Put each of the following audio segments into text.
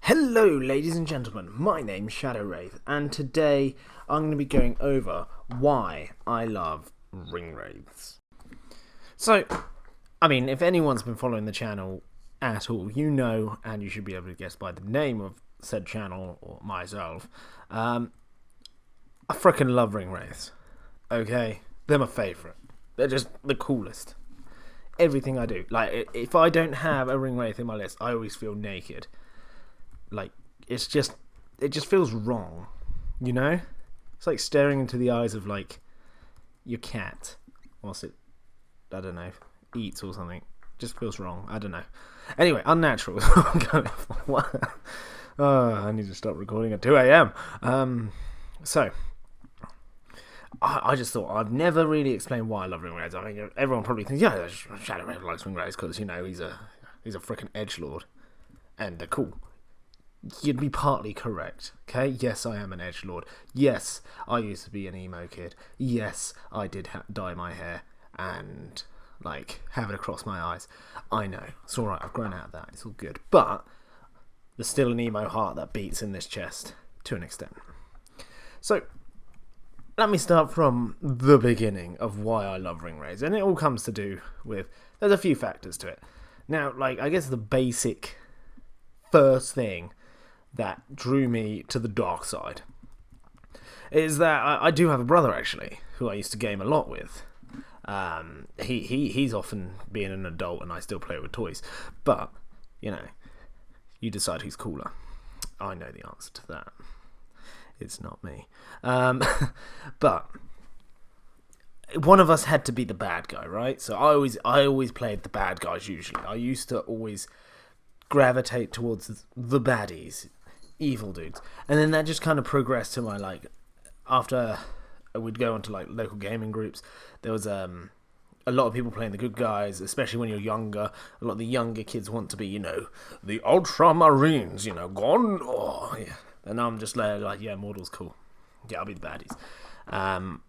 Hello ladies and gentlemen, my name's Shadow Wraith, and today I'm going to be going over why I love Ring Wraiths. So, I mean, if anyone's been following the channel at all, you know, and you should be able to guess by the name of said channel, or myself, I freaking love Ring Wraiths, okay? They're my favourite. They're just the coolest. Everything I do. Like, if I don't have a Ring Wraith in my list, I always feel naked. Like, it just feels wrong, you know? It's like staring into the eyes of, like, your cat whilst it, I don't know, eats or something. Just feels wrong. I don't know. Anyway, unnatural. I need to stop recording at 2 a.m. So, I just thought I've never really explained why I love Ring Wraiths. I mean, everyone probably thinks, yeah, Shadow Wraith likes Ring Wraiths because, you know, he's a freaking edgelord. And they're cool. You'd be partly correct, okay? Yes, I am an edgelord. Yes, I used to be an emo kid. Yes, I did dye my hair and, like, have it across my eyes. I know. It's alright, I've grown out of that. It's all good. But there's still an emo heart that beats in this chest, to an extent. So, let me start from the beginning of why I love Ring Wraiths. And it all comes to do with... There's a few factors to it. Now, like, I guess the basic first thing that drew me to the dark side is that I do have a brother, actually, who I used to game a lot with. He's often being an adult and I still play with toys. But, you know, you decide who's cooler. I know the answer to that. It's not me. But one of us had to be the bad guy, right? So I always played the bad guys usually. I used to always gravitate towards the baddies, evil dudes, and then that just kind of progressed to my, like, after we'd go onto, like, local gaming groups, there was a lot of people playing the good guys, especially when you're younger. A lot of the younger kids want to be, you know, the ultramarines, you know, gone, oh yeah. And I'm just like, yeah, Mordor's cool, yeah, I'll be the baddies. And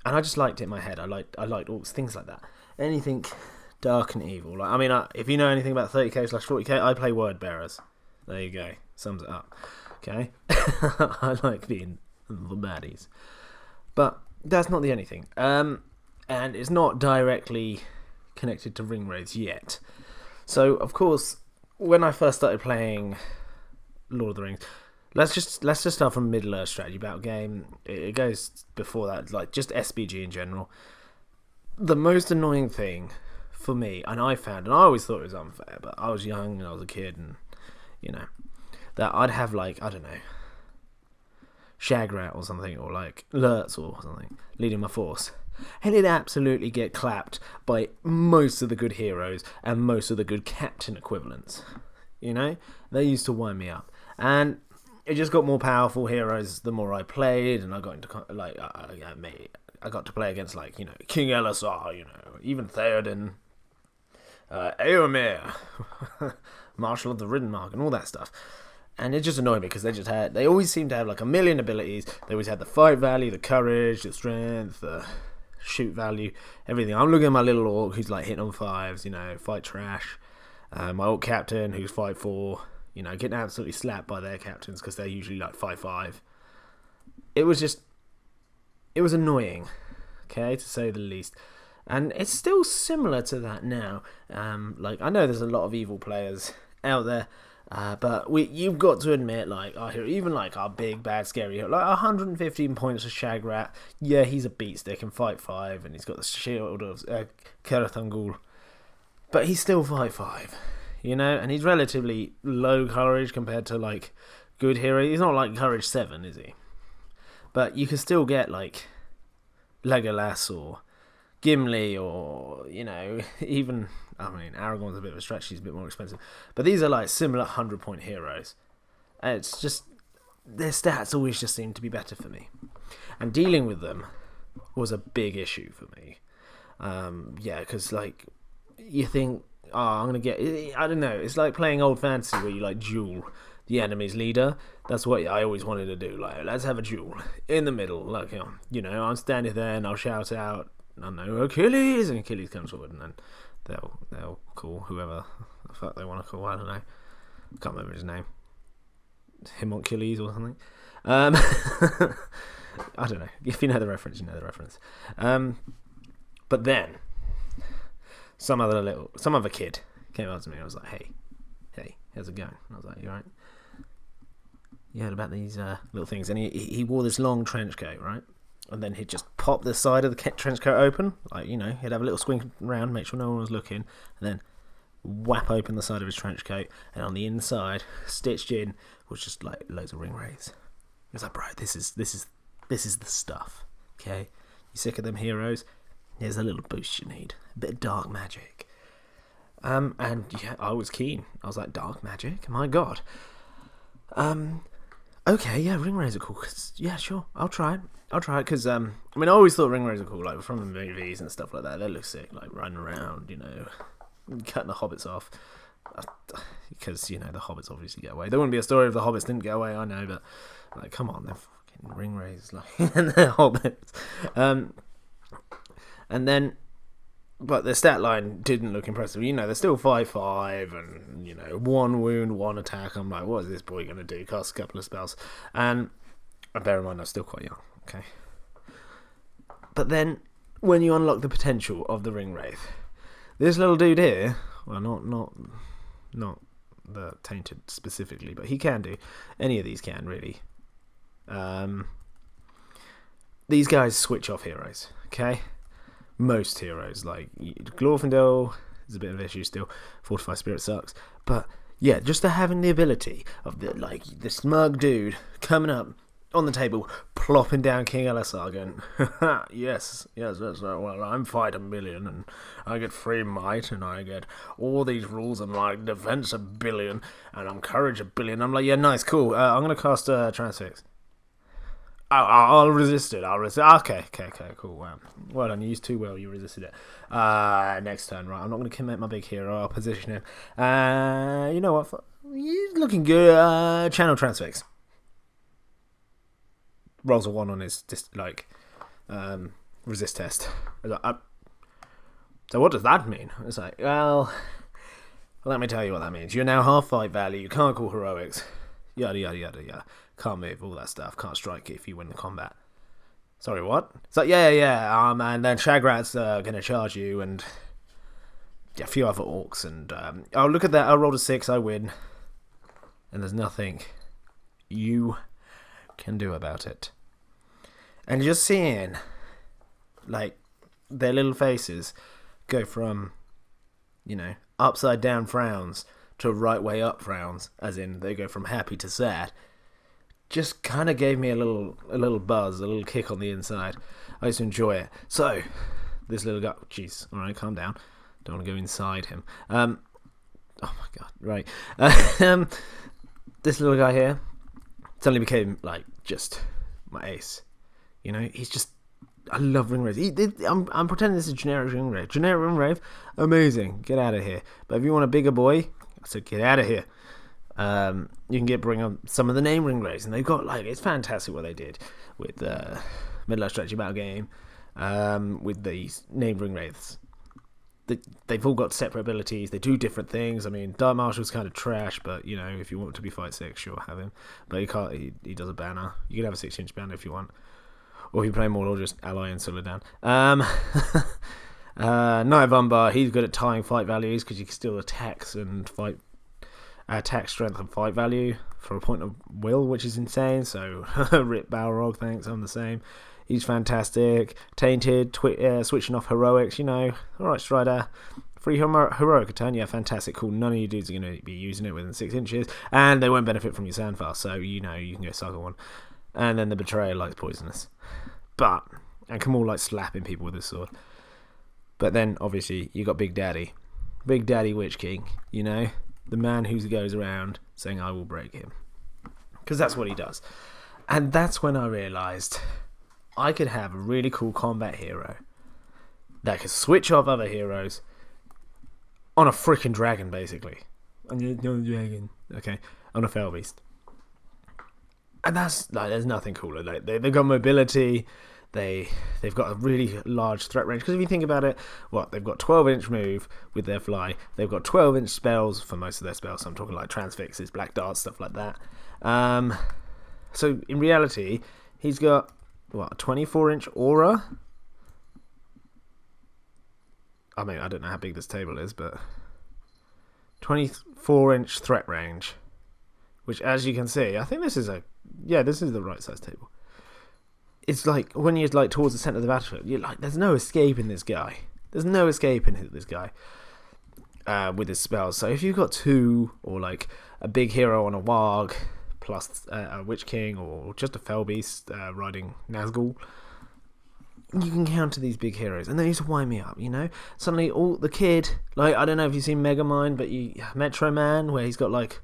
I just liked it in my head. I liked all things like that, anything dark and evil. Like, I mean, if you know anything about 30k/40k, I play word bearers. There you go. Sums it up. Okay? I like being the baddies. But that's not the only thing. And it's not directly connected to Ring Wraiths yet. So, of course, when I first started playing Lord of the Rings, let's just start from Middle-earth strategy battle game. It goes before that, like, just SBG in general. The most annoying thing for me, and I found, and I always thought it was unfair, but I was young and I was a kid, and, you know, that I'd have, like, I don't know, Shagrat or something, or like Lurtz or something, leading my force, and it'd absolutely get clapped by most of the good heroes and most of the good captain equivalents. You know, they used to wind me up, and it just got more powerful heroes the more I played, and I got into, like, I got to play against, like, you know, King Elisar, you know, even Theoden, Éomer, Marshal of the Ridden Mark, and all that stuff. And it just annoyed me because they always seemed to have, like, a million abilities. They always had the fight value, the courage, the strength, the shoot value, everything. I'm looking at my little orc who's, like, hitting on 5s, you know, fight trash. My orc captain who's 5-4, you know, getting absolutely slapped by their captains because they're usually, like, 5-5. It was annoying, okay, to say the least. And it's still similar to that now. Like, I know there's a lot of evil players out there, but you've got to admit, like, even like our big bad scary hero, like 115 points for Shagrat. Yeah, he's a beatstick and fight 5, and he's got the shield of Cenn, but he's still fight 5, you know, and he's relatively low courage compared to, like, good hero. He's not like courage 7, is he? But you can still get, like, Legolas or Gimli, or, you know, even, I mean, Aragorn's a bit of a stretch, he's a bit more expensive, but these are, like, similar 100-point heroes, and it's just, their stats always just seem to be better for me, and dealing with them was a big issue for me. Yeah, because, like, you think, oh, I'm gonna get, I don't know, it's like playing Old Fantasy where you, like, duel the enemy's leader. That's what I always wanted to do, like, let's have a duel in the middle, like, you know, I'm standing there and I'll shout out, I don't know, Achilles, and Achilles comes forward, and then they'll call whoever the fuck they want to call, I don't know, can't remember his name, 𝐂𝐲𝐿𝐴 or something. I don't know. If you know the reference, you know the reference. But then some other kid came up to me and I was like, hey, how's it going? And I was like, you alright? You heard about these little things? And he wore this long trench coat, right? And then he'd just pop the side of the trench coat open, like, you know, he'd have a little swing around, make sure no one was looking, and then whap open the side of his trench coat, and on the inside, stitched in, was just like loads of ring wraiths. He was like, bro, this is the stuff. Okay, you sick of them heroes? Here's a little boost you need, a bit of dark magic. And yeah, I was keen. I was like, dark magic? My God. Okay, yeah, ring wraiths are cool. Yeah, sure, I'll try it. Because, I mean, I always thought ring wraiths are cool, like, from the movies and stuff like that. They look sick, like, running around, you know, cutting the hobbits off. Because, you know, the hobbits obviously get away. There wouldn't be a story if the hobbits didn't get away, I know, but, like, come on, they're fucking ring wraiths, like, and they're hobbits. And then, but the stat line didn't look impressive. You know, they're still 5/5 and, you know, 1 wound, 1 attack. I'm like, what is this boy going to do? Cast a couple of spells. And bear in mind, I'm still quite young, okay? But then, when you unlock the potential of the Ring Wraith, this little dude here, well, not the Tainted specifically, but he can do. Any of these can, really. These guys switch off heroes, okay? Most heroes, like Glorfindel is a bit of an issue still. Fortified Spirit sucks, but yeah, just to having the ability of the smug dude coming up on the table, plopping down King Elisar, going, yes, that's right. Well, I'm fight 1,000,000, and I get 3 might, and I get all these rules, and my defense 1,000,000,000, and I'm courage 1,000,000,000. I'm like, yeah, nice, cool. I'm gonna cast Transfix. I'll resist it. Okay, cool. Wow. Well done. You used too well. You resisted it. Next turn, right? I'm not going to commit my big hero. I'll position him. You know what? He's looking good. Channel Transfix. Rolls a 1 on his resist test. So what does that mean? It's like, well, let me tell you what that means. You're now half fight value. You can't call heroics. Yada yada yada yada. Can't move, all that stuff. Can't strike if you win the combat. Sorry, what? It's like, yeah. And then Shagrat's gonna charge you, and a few other orcs, and oh, look at that. I rolled a 6. I win, and there's nothing you can do about it. And just seeing, like, their little faces go from, you know, upside down frowns to right way up frowns, as in they go from happy to sad, just kind of gave me a little buzz, a little kick on the inside. I used to enjoy it. So, this little guy, jeez, alright, calm down. Don't want to go inside him. Oh my god, right. This little guy here suddenly became, like, just my ace. You know, he's just, I love Ring Wraith. I'm pretending this is generic Ring Wraith. Generic Ring Wraith, amazing. Get out of here. But if you want a bigger boy, I said get out of here. You can bring up some of the name Ring Wraiths, and they've got, like, it's fantastic what they did with the Middle-earth Strategy Battle game, with these named Ring Wraiths. They've all got separate abilities. They do different things. I mean, Dark Marshal's kind of trash, but, you know, if you want to be fight 6, sure, have him. But he does a banner. You can have a 6-inch banner if you want. Or if you play more, or just ally and solo down. Knight of Umbar, he's good at tying fight values because you can still attacks and fight, attack strength and fight value for a point of will, which is insane. So rip Balrog, thanks, I'm the same. He's fantastic. Tainted, switching off heroics, you know. Alright, Strider. Free heroic a turn, yeah, fantastic, cool. None of you dudes are going to be using it within 6 inches, and they won't benefit from your Sandfast, so, you know, you can go sucker one. And then the Betrayer likes poisonous. And can all, like, slapping people with his sword. But then, obviously, you got Big Daddy. Big Daddy Witch King, you know? The man who goes around saying, I will break him. Because that's what he does. And that's when I realised I could have a really cool combat hero that could switch off other heroes on a freaking dragon, basically. On a dragon. Okay. On a Fell Beast. And that's, like, there's nothing cooler. Like, they've got mobility. they've got a really large threat range. Because if you think about it, they've got 12-inch move with their fly. They've got 12-inch spells for most of their spells. So I'm talking like transfixes, black darts, stuff like that. So in reality, he's got a 24-inch aura. I mean, I don't know how big this table is, but 24-inch threat range, which, as you can see, I think this is the right size table. It's like when you're like towards the center of the battlefield, you're like, there's no escape in this guy. There's no escape in this guy with his spells. So if you've got 2 or like a big hero on a warg plus a Witch King or just a Fell Beast riding Nazgul, you can counter these big heroes, and they used to wind me up, you know. Suddenly, all the kid, like, I don't know if you've seen Megamind, but Metro Man, where he's got like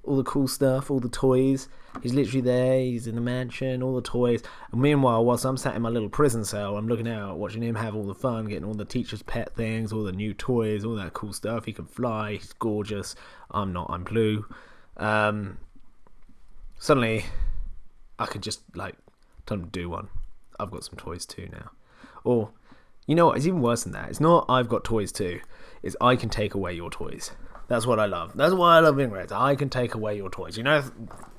all the cool stuff, all the toys. He's literally there. He's in the mansion, all the toys. And meanwhile, whilst I'm sat in my little prison cell, I'm looking out, watching him have all the fun, getting all the teacher's pet things, all the new toys, all that cool stuff. He can fly. He's gorgeous. I'm not. I'm blue. Suddenly, I could just like tell him to do one. I've got some toys too now. Or, you know what, it's even worse than that. It's not I've got toys too. It's I can take away your toys. That's what I love. That's why I love Ring Wraith. I can take away your toys. You know,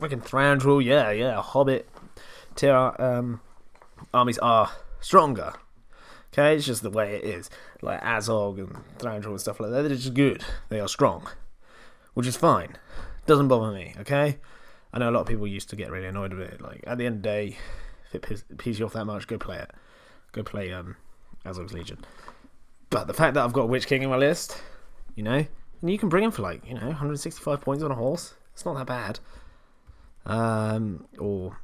freaking Thranduil, yeah, Hobbit tier armies are stronger. Okay, it's just the way it is. Like Azog and Thranduil and stuff like that, they're just good. They are strong. Which is fine. Doesn't bother me, okay? I know a lot of people used to get really annoyed with it. Like, at the end of the day, if it pisses you off that much, go play it. Go play Azog's Legion. But the fact that I've got Witch King in my list, you know, and you can bring him for like, 165 points on a horse. It's not that bad. Or,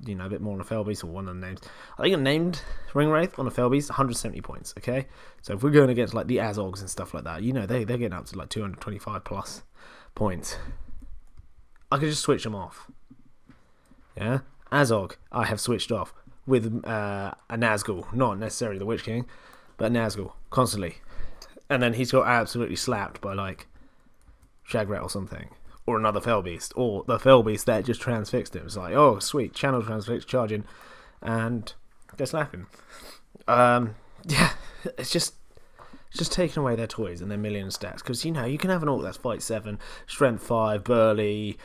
a bit more on a Fellbeast or one of the names. I think I named Ring Wraith on a Fellbeast 170 points, okay? So if we're going against like the Azogs and stuff like that, they're getting up to like 225 plus points. I could just switch them off. Yeah? Azog, I have switched off with a Nazgul, not necessarily the Witch King, but Nazgul, constantly. And then he's got absolutely slapped by like Shagrat or something, or another Fellbeast, or the Fellbeast that just transfixed him. It's like, oh sweet, channel transfix, charging, and go slap him. Yeah, it's just taking away their toys and their million stats, because you can have an orc that's fight 7, strength 5, burly,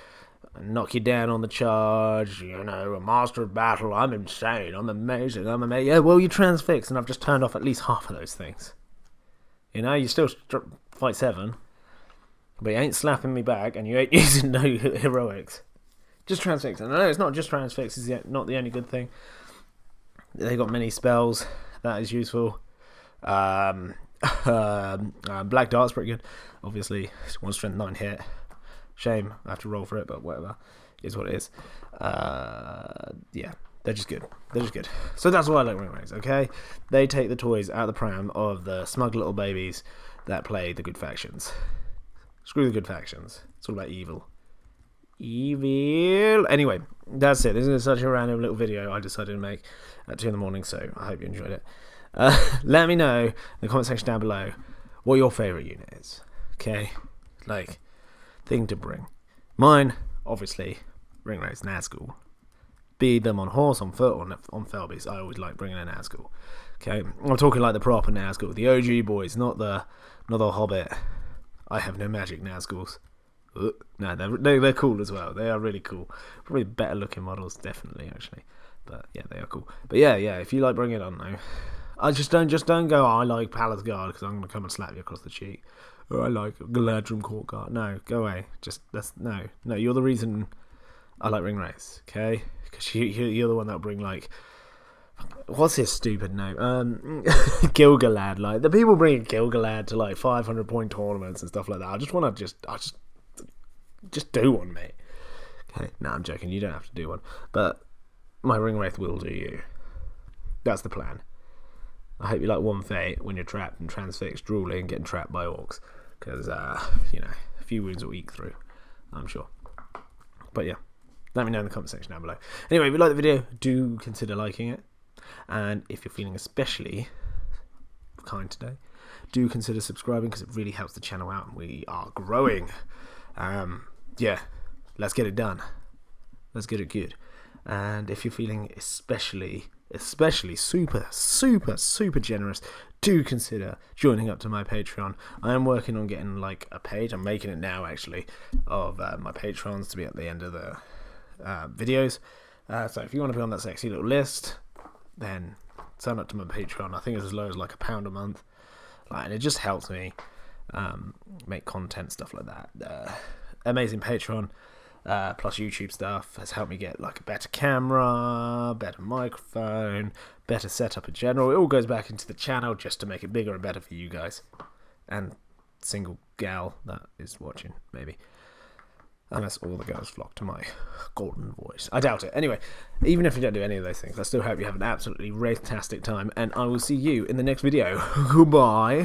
knock you down on the charge, a master of battle, I'm insane, I'm amazing, yeah, well, you transfix, and I've just turned off at least half of those things. You still fight 7, but you ain't slapping me back, and you ain't using no heroics. Just transfix. And I know it's not just transfix, it's not the only good thing. They got many spells, that is useful. Black Dart's pretty good, obviously. It's 1 strength 9 hit. Shame I have to roll for it, but whatever. It is what it is. Yeah, they're just good. So that's why I like Ring Wraiths, okay? They take the toys out of the pram of the smug little babies that play the good factions. Screw the good factions. It's all about evil. Anyway, that's it. This is such a random little video I decided to make at 2 in the morning, so I hope you enjoyed it. Let me know in the comment section down below what your favourite unit is. Okay? Like, thing to bring. Mine, obviously, Ring Wraiths, Nazgul. Be them on horse, on foot, or on Fellbeast. I always like bringing a Nazgul. Okay? I'm talking like the proper Nazgul. The OG boys, not the Hobbit. I have no magic Nazguls. No, they're cool as well. They are really cool. Probably better looking models, definitely, actually. But yeah, they are cool. But yeah, if you like bringing it on, though, I just don't go, I like Palace Guard because I'm going to come and slap you across the cheek. Or I like Galadrim Court Guard. No, go away. No, you're the reason I like Ring Wraiths, okay? Because you're the one that'll bring, like, what's his stupid name? Gilgalad. Like, the people bringing Gilgalad to, like, 500-point tournaments and stuff like that. I just want to just do one, mate. Okay, no, I'm joking. You don't have to do one. But my Ring Wraith will do you. That's the plan. I hope you like One Fate when you're trapped and transfixed, drooling, getting trapped by orcs. Because, a few wounds will eke through, I'm sure. But yeah, let me know in the comment section down below. Anyway, if you like the video, do consider liking it. And if you're feeling especially kind today, do consider subscribing because it really helps the channel out and we are growing. Yeah, let's get it done. Let's get it good. And if you're feeling especially especially super generous, do consider joining up to my Patreon. I am working on getting like a page, I'm making it now actually, of my Patrons to be at the end of the videos. So if you want to be on that sexy little list, then sign up to my Patreon. I think it's as low as like £1 a month, and it just helps me make content, stuff like that. Amazing Patreon plus YouTube stuff has helped me get like a better camera, better microphone, better setup in general. It all goes back into the channel just to make it bigger and better for you guys and single gal that is watching, maybe. Unless all the girls flock to my golden voice. I doubt it. Anyway, even if you don't do any of those things, I still hope you have an absolutely wraith-tastic time, and I will see you in the next video. Goodbye.